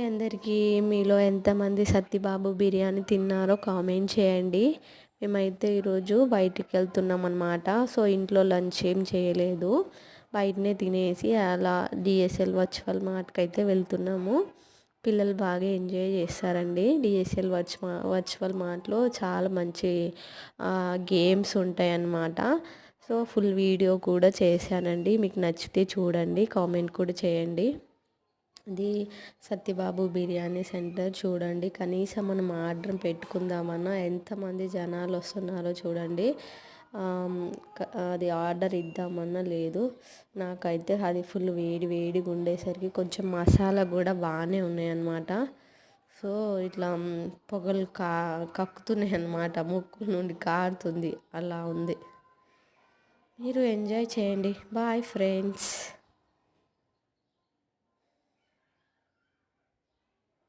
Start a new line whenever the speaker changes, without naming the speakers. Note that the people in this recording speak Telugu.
అందరికీ. మీలో ఎంతమంది సత్తిబాబు బిర్యానీ తిన్నారో కామెంట్ చేయండి. మేమైతే ఈరోజు బయటికి వెళ్తున్నాం అన్నమాట. సో ఇంట్లో లంచ్ ఏం చేయలేదు, బయటనే తినేసి అలా డిఎస్ఎల్ వర్చువల్ మార్ట్కి అయితే వెళ్తున్నాము. పిల్లలు బాగా ఎంజాయ్ చేస్తారండి. డిఎస్ఎల్ వర్చువల్ మార్ట్లో చాలా మంచి గేమ్స్ ఉంటాయి అన్నమాట. సో ఫుల్ వీడియో కూడా చేశానండి, మీకు నచ్చితే చూడండి, కామెంట్ కూడా చేయండి. ఇది సత్యబాబు బిర్యానీ సెంటర్ చూడండి. కనీసం మనం ఆర్డర్ పెట్టుకుందామన్నా ఎంతమంది జనాలు వస్తున్నారో చూడండి. అది ఆర్డర్ ఇద్దామన్నా లేదు. నాకైతే అది ఫుల్ వేడిగా ఉండేసరికి కొంచెం మసాలా కూడా బాగానే ఉన్నాయన్నమాట. సో ఇట్లా పొగలు కక్కుతున్నాయి అన్నమాట, ముక్కు నుండి కారుతుంది, అలా ఉంది. మీరు ఎంజాయ్ చేయండి. Bye friends.